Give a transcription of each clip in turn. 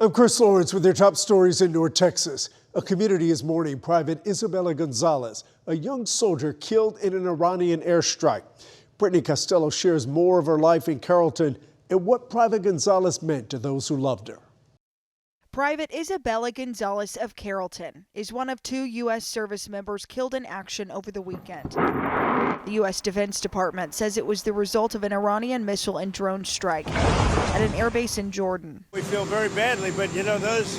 I'm Chris Lawrence with your top stories in North Texas. A community is mourning Private Isabella Gonzalez, a young soldier killed in an Iranian airstrike. Brittany Costello shares more of her life in Carrollton and what Private Gonzalez meant to those who loved her. Private Isabella Gonzalez of Carrollton is one of 2 U.S. service members killed in action over the weekend. The U.S. Defense Department says it was the result of an Iranian missile and drone strike at an airbase in Jordan. We feel very badly, but you know, those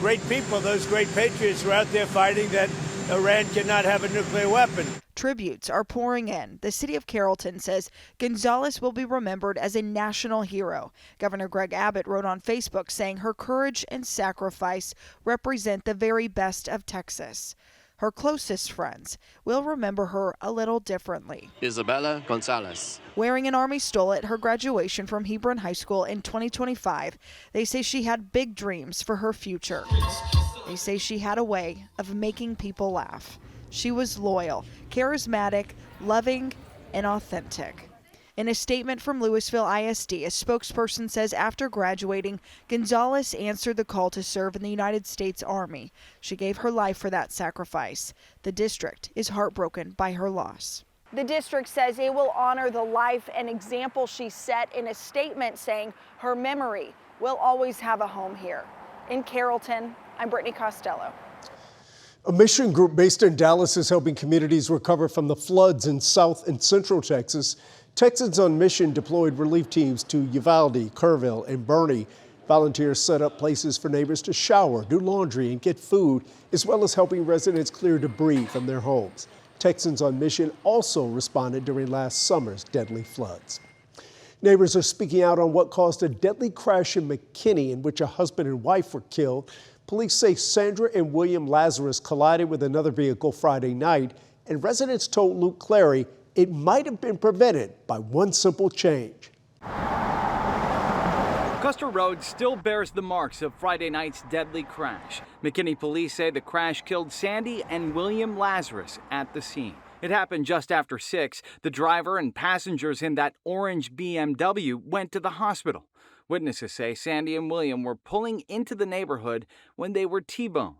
great people, those great patriots were out there fighting that Iran cannot have a nuclear weapon. Tributes are pouring in. The city of Carrollton says Gonzalez will be remembered as a national hero. Governor Greg Abbott wrote on Facebook saying her courage and sacrifice represent the very best of Texas. Her closest friends will remember her a little differently. Isabella Gonzalez. Wearing an Army stole at her graduation from Hebron High School in 2025, they say she had big dreams for her future. They say she had a way of making people laugh. She was loyal, charismatic, loving, and authentic. In a statement from Louisville ISD, a spokesperson says after graduating, Gonzalez answered the call to serve in the United States Army. She gave her life for that sacrifice. The district is heartbroken by her loss. The district says it will honor the life and example she set in a statement saying her memory will always have a home here. In Carrollton, I'm Brittany Costello. A mission group based in Dallas is helping communities recover from the floods in South and Central Texas. Texans on Mission deployed relief teams to Uvalde, Kerrville, and Bernie. Volunteers set up places for neighbors to shower, do laundry, and get food, as well as helping residents clear debris from their homes. Texans on Mission also responded during last summer's deadly floods. Neighbors are speaking out on what caused a deadly crash in McKinney in which a husband and wife were killed. Police say Sandra and William Lazarus collided with another vehicle Friday night, and residents told Luke Clary it might have been prevented by one simple change. Custer Road still bears the marks of Friday night's deadly crash. McKinney police say the crash killed Sandy and William Lazarus at the scene. It happened just after 6. The driver and passengers in that orange BMW went to the hospital. Witnesses say Sandy and William were pulling into the neighborhood when they were T-boned.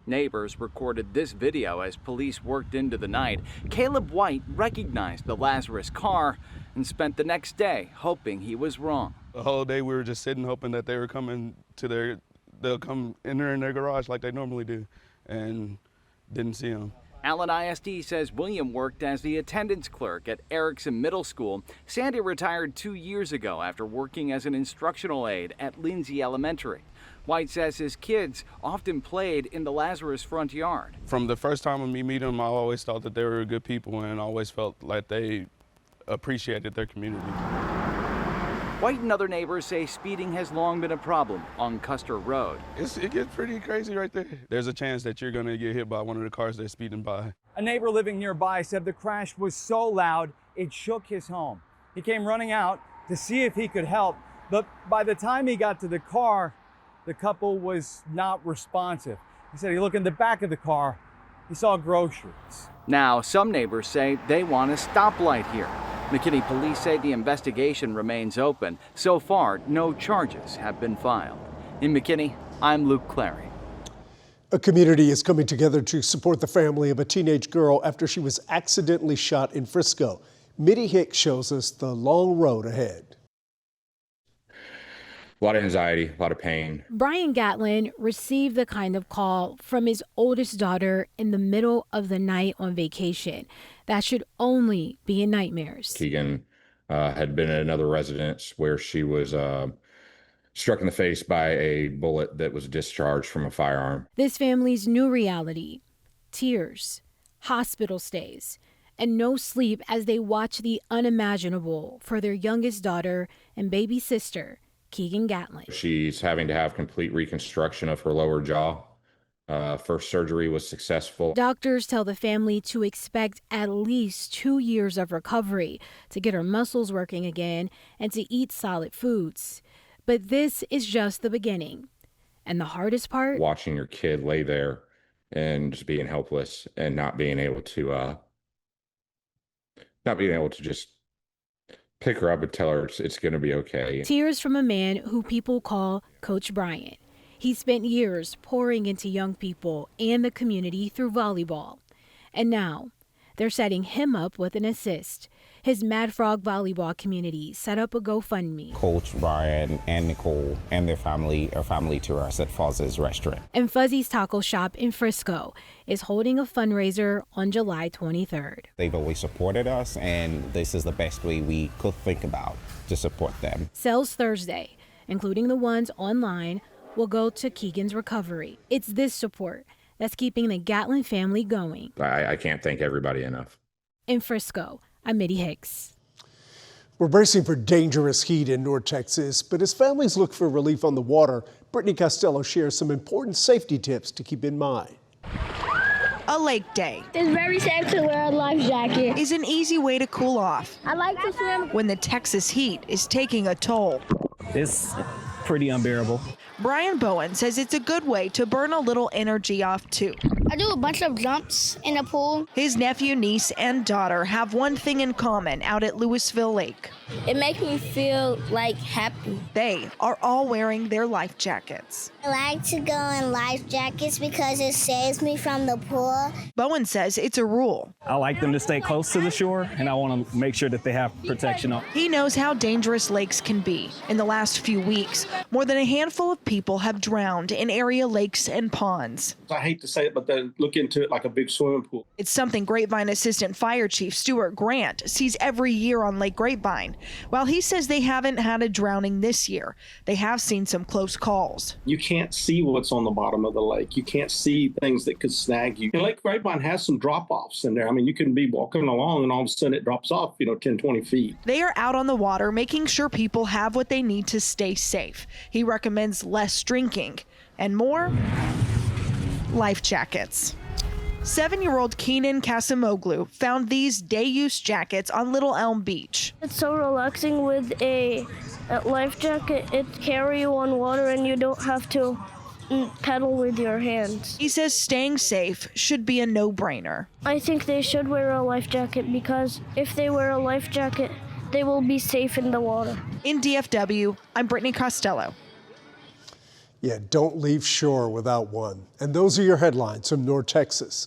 Neighbors recorded this video as police worked into the night. Caleb White recognized the Lazarus car and spent the next day hoping he was wrong. The whole day we were just sitting hoping that they were coming to they'll come enter in their garage like they normally do, and didn't see them. Allen ISD says William worked as the attendance clerk at Erickson Middle School. Sandy retired 2 years ago after working as an instructional aide at Lindsay Elementary. White says his kids often played in the Lazarus front yard. From the first time when we meet them, I always thought that they were good people and always felt like they appreciated their community. White and other neighbors say speeding has long been a problem on Custer Road. It gets pretty crazy right there. There's a chance that you're going to get hit by one of the cars that's speeding by. A neighbor living nearby said the crash was so loud it shook his home. He came running out to see if he could help, but by the time he got to the car, the couple was not responsive. He said he looked in the back of the car, he saw groceries. Now, some neighbors say they want a stoplight here. McKinney police say the investigation remains open. So far, no charges have been filed. In McKinney, I'm Luke Clary. A community is coming together to support the family of a teenage girl after she was accidentally shot in Frisco. Mitty Hicks shows us the long road ahead. A lot of anxiety, a lot of pain. Brian Gatlin received the kind of call from his oldest daughter in the middle of the night on vacation. That should only be in nightmares. Keegan had been at another residence where she was struck in the face by a bullet that was discharged from a firearm. This family's new reality: tears, hospital stays, and no sleep as they watch the unimaginable for their youngest daughter and baby sister, Keegan Gatlin. She's having to have complete reconstruction of her lower jaw. First surgery was successful. Doctors tell the family to expect at least 2 years of recovery to get her muscles working again and to eat solid foods. But this is just the beginning. And the hardest part? Watching your kid lay there and just being helpless and not being able to just pick her up and tell her it's going to be okay. Tears from a man who people call Coach Bryant. He spent years pouring into young people and the community through volleyball. And now they're setting him up with an assist. His Mad Frog volleyball community set up a GoFundMe. Coach Brian and Nicole and their family are family to us at Fozz's restaurant. And Fuzzy's Taco Shop in Frisco is holding a fundraiser on July 23rd. They've always supported us, and this is the best way we could think about to support them. Sales Thursday, including the ones online, will go to Keegan's recovery. It's this support that's keeping the Gatlin family going. I can't thank everybody enough. In Frisco, I'm Mitty Hicks. We're bracing for dangerous heat in North Texas, but as families look for relief on the water, Brittany Costello shares some important safety tips to keep in mind. A lake day It's very safe to wear a life jacket. is an easy way to cool off I like to swim. when the Texas heat is taking a toll. It's pretty unbearable. Brian Bowen says it's a good way to burn a little energy off too. I do a bunch of jumps in the pool. His nephew, niece, and daughter have one thing in common out at Louisville Lake. It makes me feel like happy. They are all wearing their life jackets. I like to go in life jackets because it saves me from the pool. Bowen says it's a rule. I like them to stay close to the shore, and I want to make sure that they have protection on. He knows how dangerous lakes can be. In the last few weeks, more than a handful of people have drowned in area lakes and ponds. I hate to say it, but they look into it like a big swimming pool. It's something Grapevine Assistant Fire Chief Stuart Grant sees every year on Lake Grapevine. While he says they haven't had a drowning this year, they have seen some close calls. You can't see what's on the bottom of the lake. You can't see things that could snag you. And Lake Grapevine has some drop-offs in there. I mean, you can be walking along and all of a sudden it drops off, 10, 20 feet. They are out on the water making sure people have what they need to stay safe. He recommends less drinking and more life jackets. 7-year-old Keenan Kasimoglu found these day-use jackets on Little Elm Beach. It's so relaxing with a life jacket. It carry you on water and you don't have to paddle with your hands. He says staying safe should be a no-brainer. I think they should wear a life jacket because if they wear a life jacket, they will be safe in the water. In DFW, I'm Brittany Costello. Yeah, don't leave shore without one. And those are your headlines from North Texas.